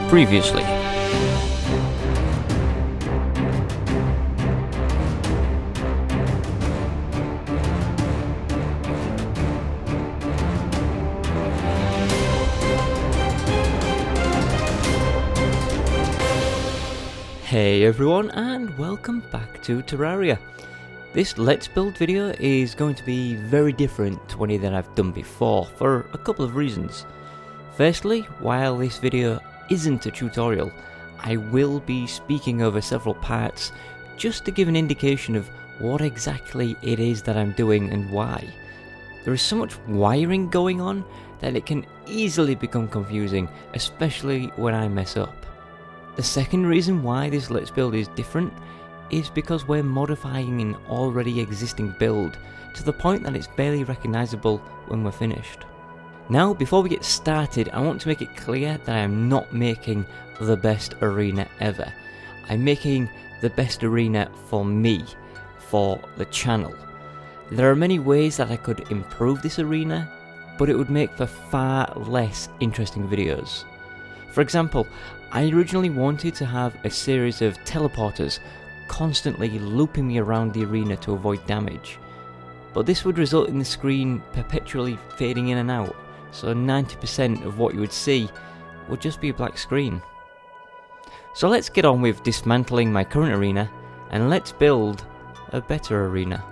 Previously. Hey everyone, and welcome back to Terraria. This Let's Build video is going to be very different to any that I've done before for a couple of reasons. Firstly, while this video isn't a tutorial, I will be speaking over several parts just to give an indication of what exactly it is that I'm doing and why. There is so much wiring going on that it can easily become confusing, especially when I mess up. The second reason why this Let's Build is different is because we're modifying an already existing build to the point that it's barely recognisable when we're finished. Now, before we get started, I want to make it clear that I am not making the best arena ever. I'm making the best arena for me, for the channel. There are many ways that I could improve this arena, but it would make for far less interesting videos. For example, I originally wanted to have a series of teleporters constantly looping me around the arena to avoid damage, but this would result in the screen perpetually fading in and out, so 90% of what you would see would just be a black screen. So let's get on with dismantling my current arena and let's build a better arena.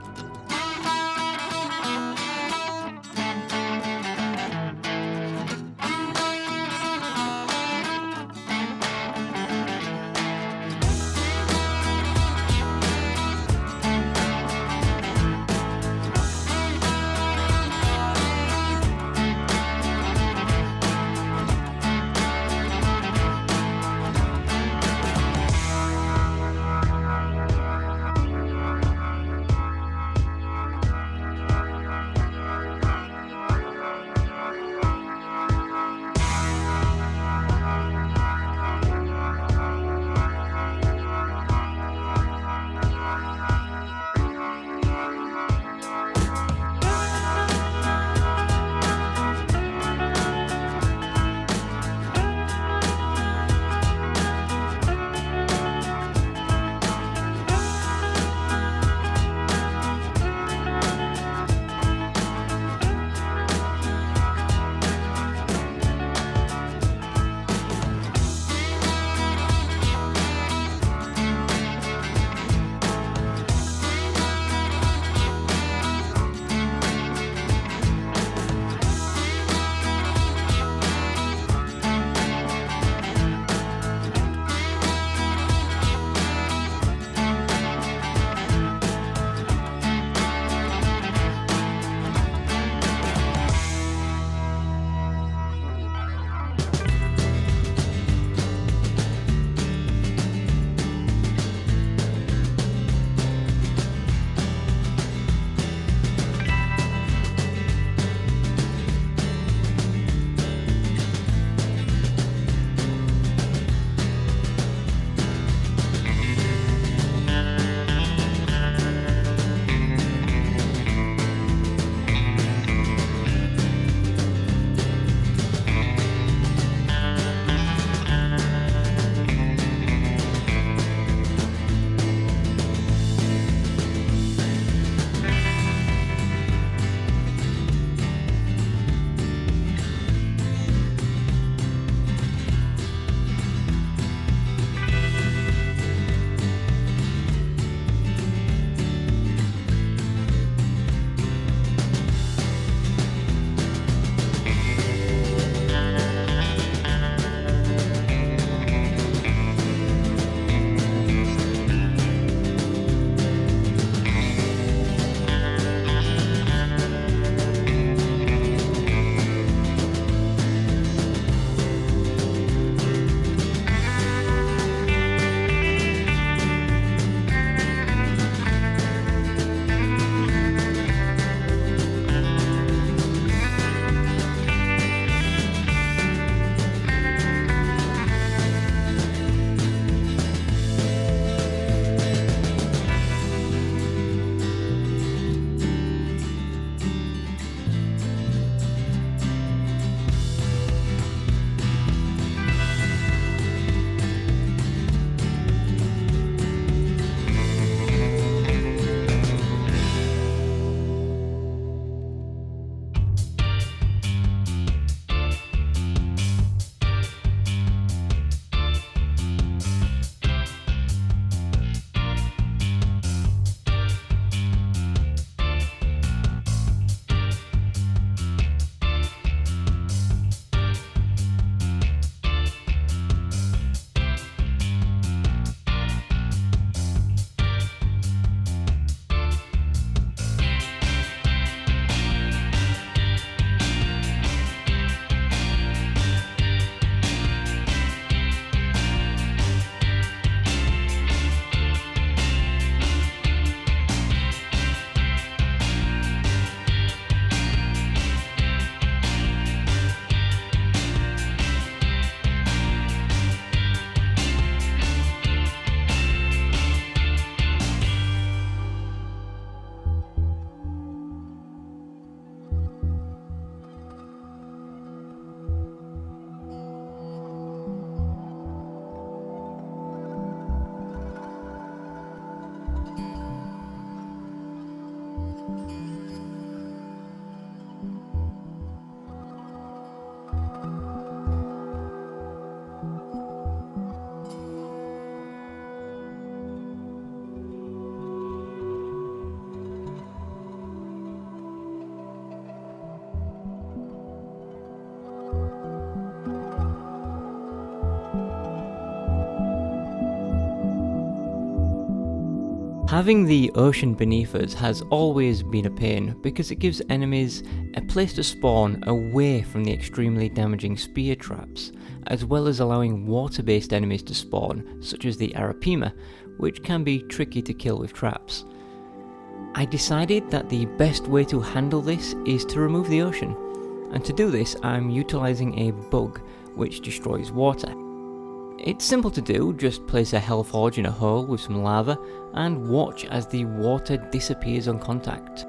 Having the ocean beneath us has always been a pain because it gives enemies a place to spawn away from the extremely damaging spear traps, as well as allowing water-based enemies to spawn, such as the Arapima, which can be tricky to kill with traps. I decided that the best way to handle this is to remove the ocean, and to do this I'm utilising a bug which destroys water. It's simple to do, just place a hellforge in a hole with some lava and watch as the water disappears on contact.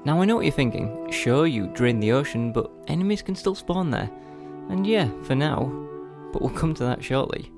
Now I know what you're thinking, sure you drain the ocean but enemies can still spawn there, and yeah, for now, but we'll come to that shortly.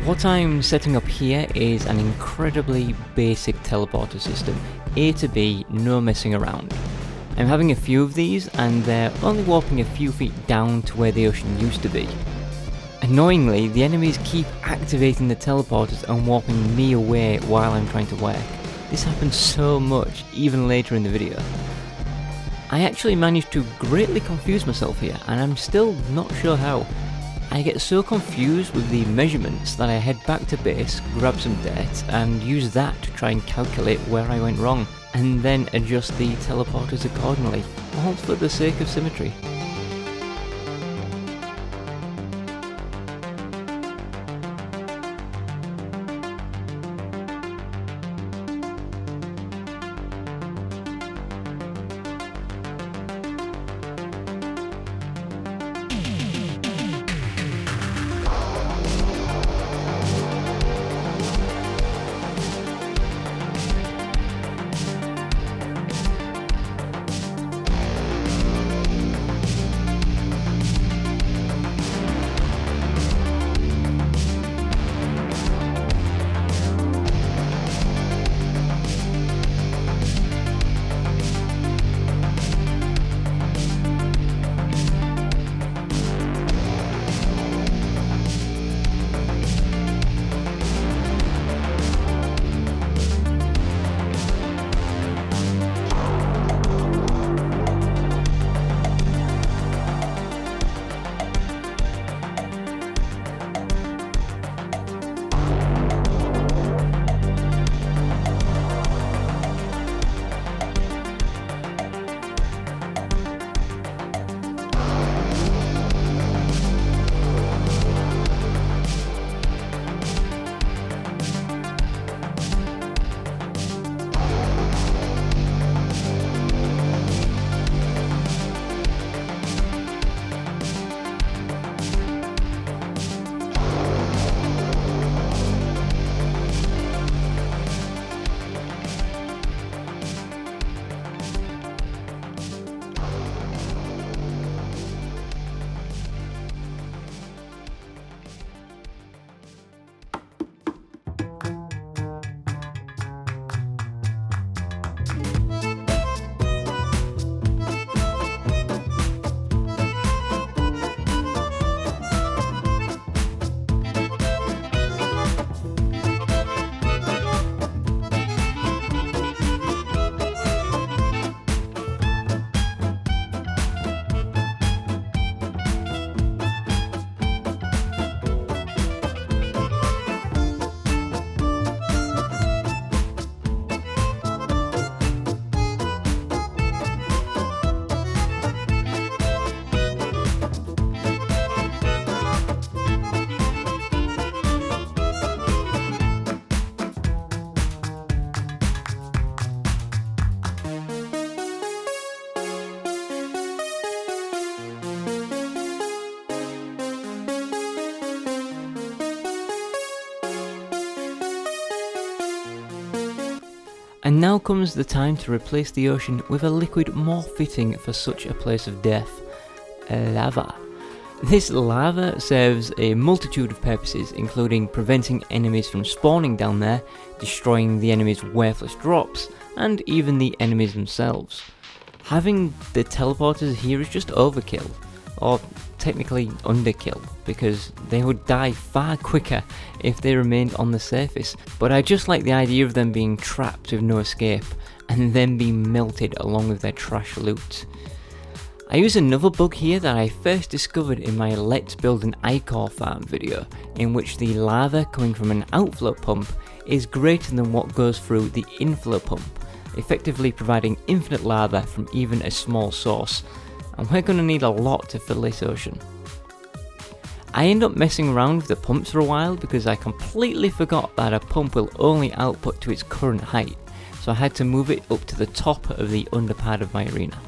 What I'm setting up here is an incredibly basic teleporter system, A to B, no messing around. I'm having a few of these and they're only warping a few feet down to where the ocean used to be. Annoyingly, the enemies keep activating the teleporters and warping me away while I'm trying to work. This happens so much, even later in the video. I actually managed to greatly confuse myself here and I'm still not sure how. I get so confused with the measurements that I head back to base, grab some dirt, and use that to try and calculate where I went wrong, and then adjust the teleporters accordingly, all for the sake of symmetry. And now comes the time to replace the ocean with a liquid more fitting for such a place of death: lava. This lava serves a multitude of purposes, including preventing enemies from spawning down there, destroying the enemy's worthless drops, and even the enemies themselves. Having the teleporters here is just overkill, or technically underkill, because they would die far quicker if they remained on the surface, but I just like the idea of them being trapped with no escape, and then being melted along with their trash loot. I use another bug here that I first discovered in my Let's Build an Ichor Farm video, in which the lava coming from an outflow pump is greater than what goes through the inflow pump, effectively providing infinite lava from even a small source, and we're going to need a lot to fill this ocean. I end up messing around with the pumps for a while because I completely forgot that a pump will only output to its current height, so I had to move it up to the top of the underpart of my arena.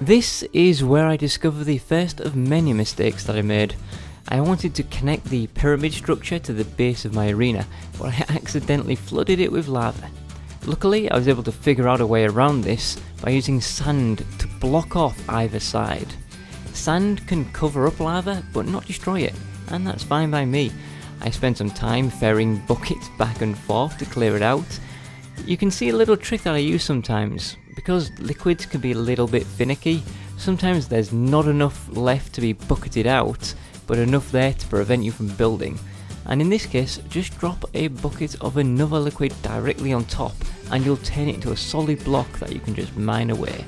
This is where I discover the first of many mistakes that I made. I wanted to connect the pyramid structure to the base of my arena, but I accidentally flooded it with lava. Luckily, I was able to figure out a way around this by using sand to block off either side. Sand can cover up lava, but not destroy it, and that's fine by me. I spent some time ferrying buckets back and forth to clear it out. You can see a little trick that I use sometimes. Because liquids can be a little bit finicky, sometimes there's not enough left to be bucketed out, but enough there to prevent you from building. And in this case, just drop a bucket of another liquid directly on top, and you'll turn it into a solid block that you can just mine away.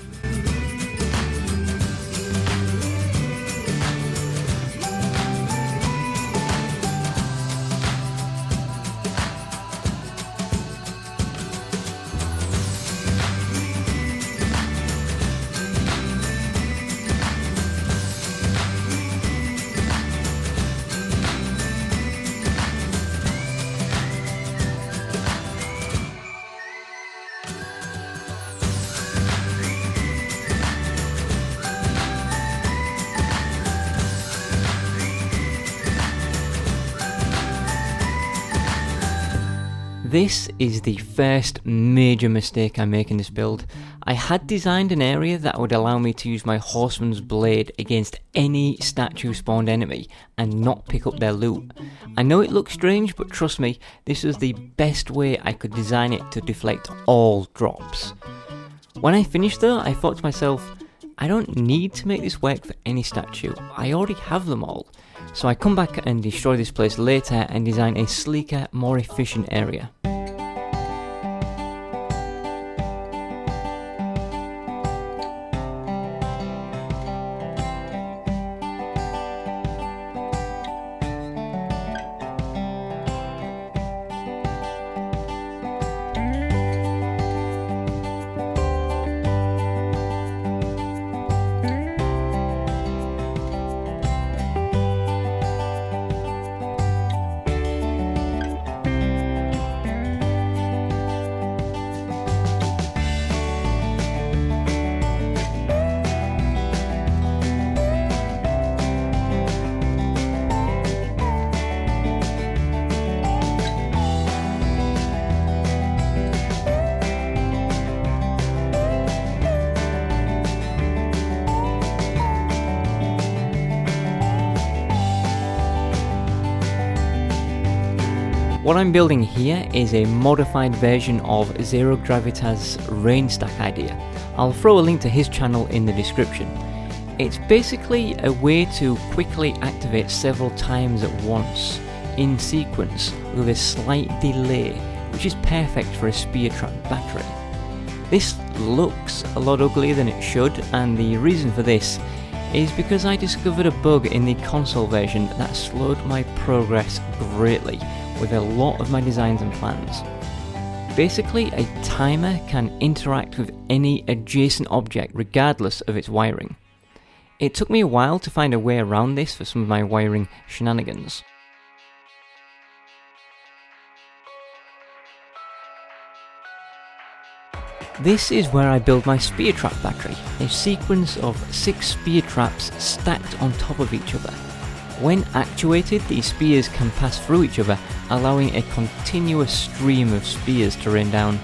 This is the first major mistake I make in this build. I had designed an area that would allow me to use my Horseman's blade against any statue spawned enemy and not pick up their loot. I know it looks strange, but trust me, this is the best way I could design it to deflect all drops. When I finished though, I thought to myself, I don't need to make this work for any statue, I already have them all. So I come back and destroy this place later and design a sleeker, more efficient area. What I'm building here is a modified version of Zero Gravitas rain stack idea. I'll throw a link to his channel in the description. It's basically a way to quickly activate several times at once, in sequence, with a slight delay, which is perfect for a spear trap battery. This looks a lot uglier than it should, and the reason for this is because I discovered a bug in the console version that slowed my progress greatly with a lot of my designs and plans. Basically, a timer can interact with any adjacent object regardless of its wiring. It took me a while to find a way around this for some of my wiring shenanigans. This is where I build my spear trap battery, a sequence of 6 spear traps stacked on top of each other. When actuated, these spears can pass through each other, allowing a continuous stream of spears to rain down.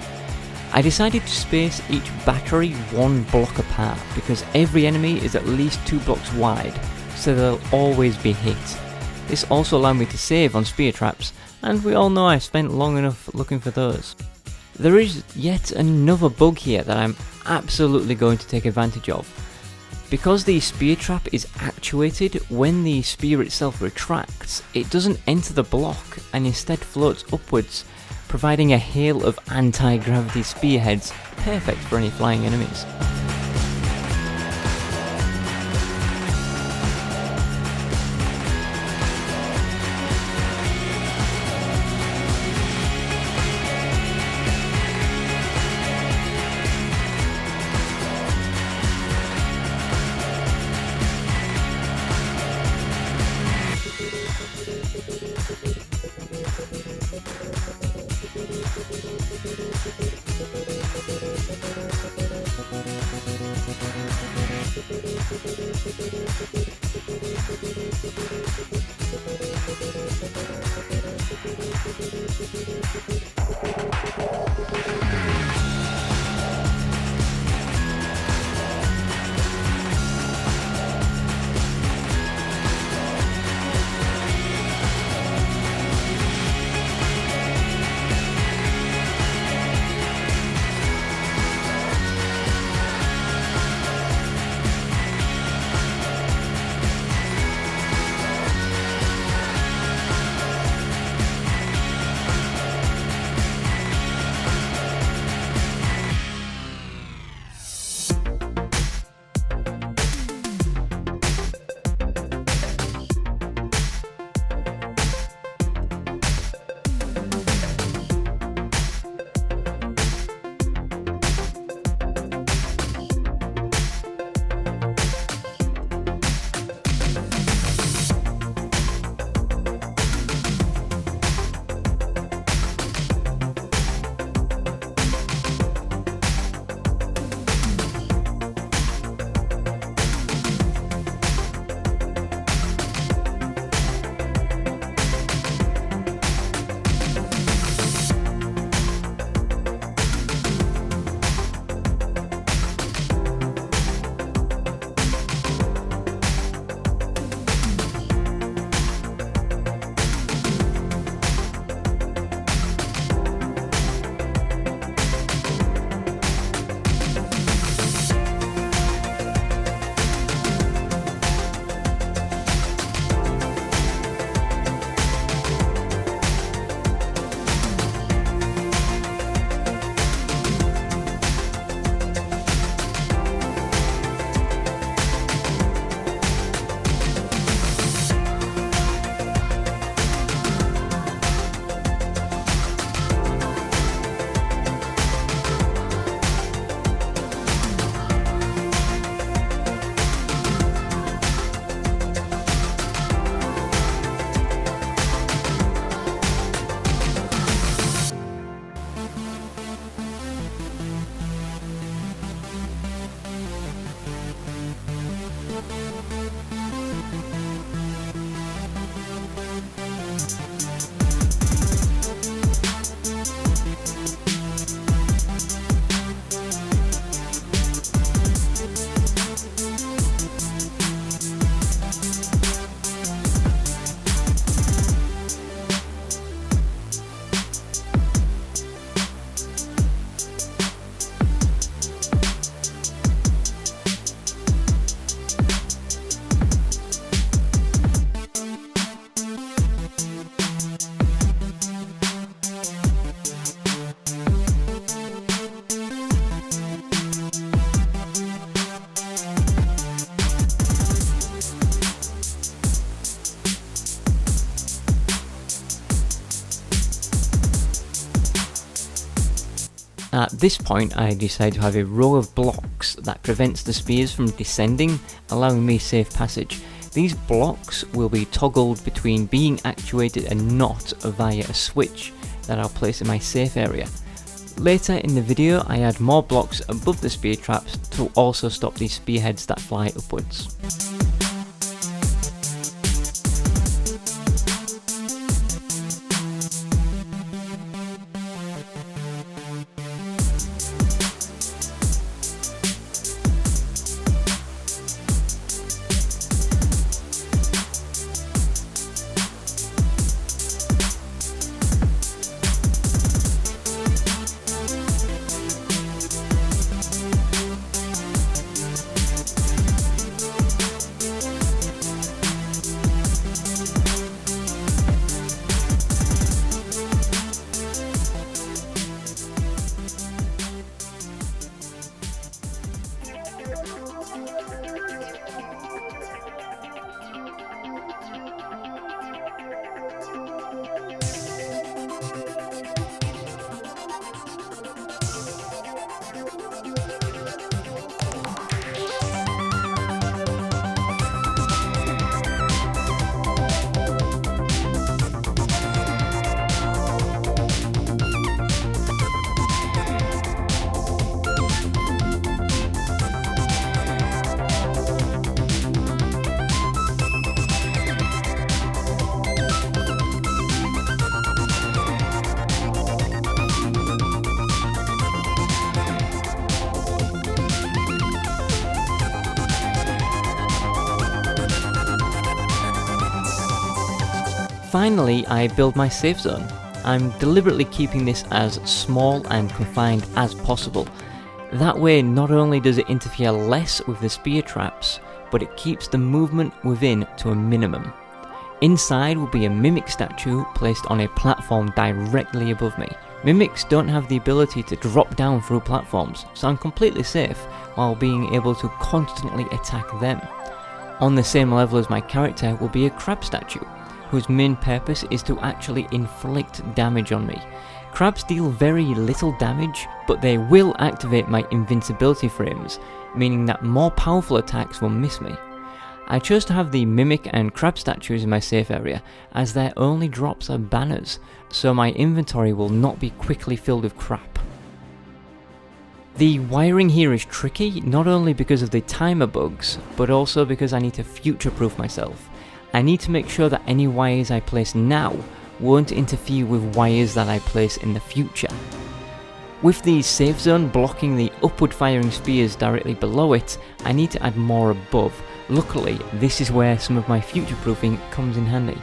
I decided to space each battery 1 block apart because every enemy is at least 2 blocks wide, so they'll always be hit. This also allowed me to save on spear traps, and we all know I spent long enough looking for those. There is yet another bug here that I'm absolutely going to take advantage of. Because the spear trap is actuated, when the spear itself retracts, it doesn't enter the block and instead floats upwards, providing a hail of anti-gravity spearheads, perfect for any flying enemies. At this point I decide to have a row of blocks that prevents the spears from descending, allowing me safe passage. These blocks will be toggled between being actuated and not via a switch that I'll place in my safe area. Later in the video I add more blocks above the spear traps to also stop these spearheads that fly upwards. Finally, I build my safe zone. I'm deliberately keeping this as small and confined as possible. That way, not only does it interfere less with the spear traps, but it keeps the movement within to a minimum. Inside will be a mimic statue placed on a platform directly above me. Mimics don't have the ability to drop down through platforms, so I'm completely safe while being able to constantly attack them. On the same level as my character will be a crab statue, whose main purpose is to actually inflict damage on me. Crabs deal very little damage, but they will activate my invincibility frames, meaning that more powerful attacks will miss me. I chose to have the mimic and crab statues in my safe area, as their only drops are banners, so my inventory will not be quickly filled with crap. The wiring here is tricky, not only because of the timer bugs, but also because I need to future-proof myself. I need to make sure that any wires I place now won't interfere with wires that I place in the future. With the safe zone blocking the upward firing spears directly below it, I need to add more above. Luckily, this is where some of my future proofing comes in handy.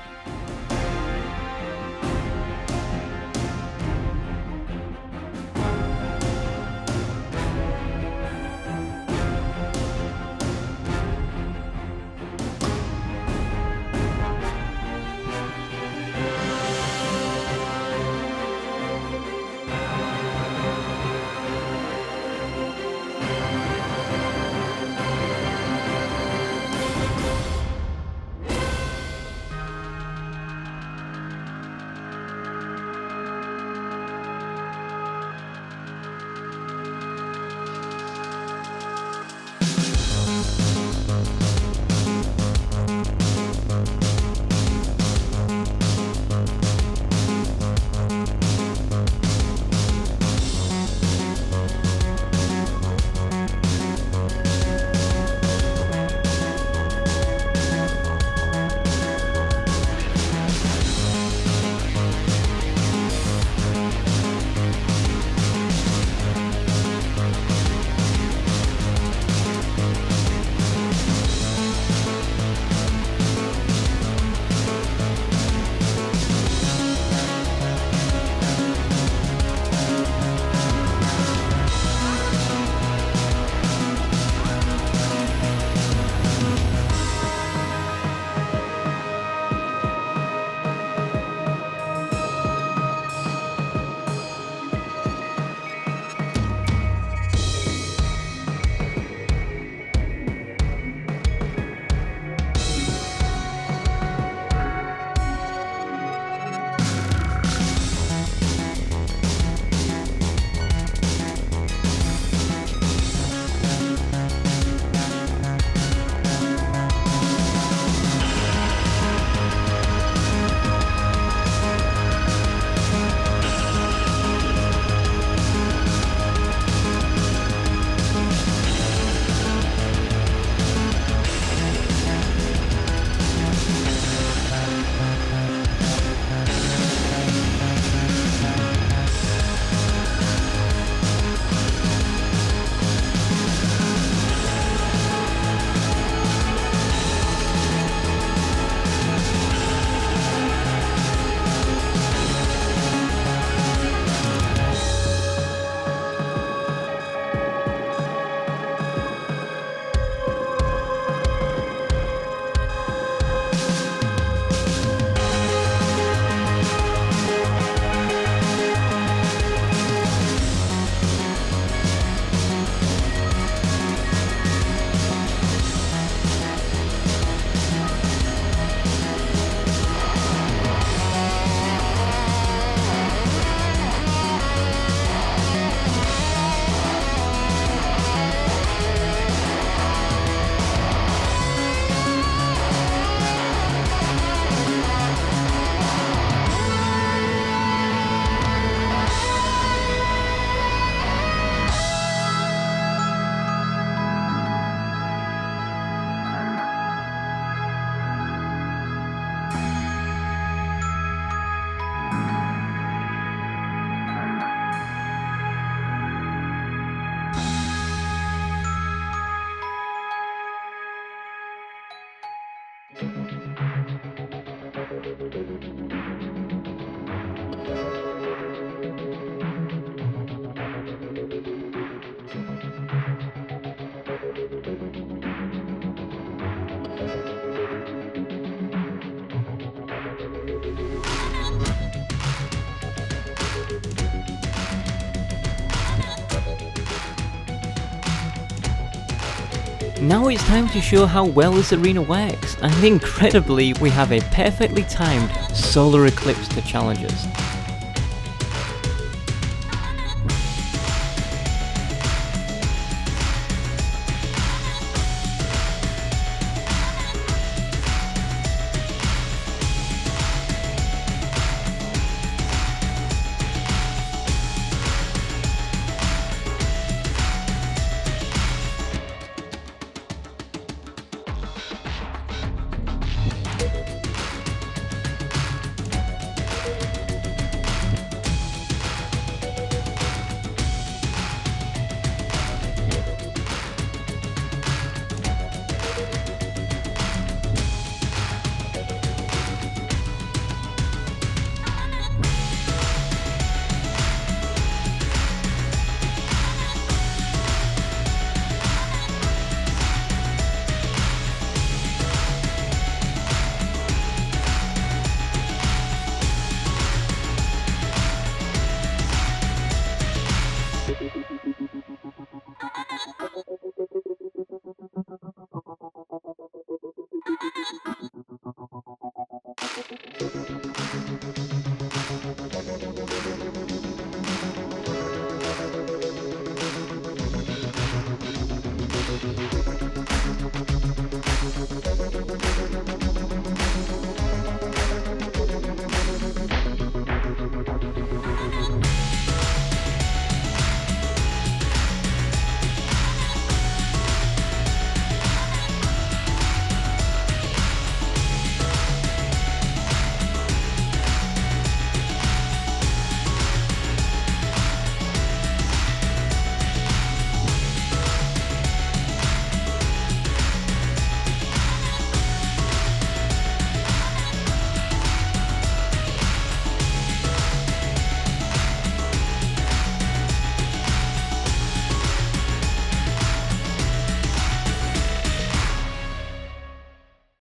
Now it's time to show how well this arena works, and incredibly we have a perfectly timed solar eclipse to challenge us.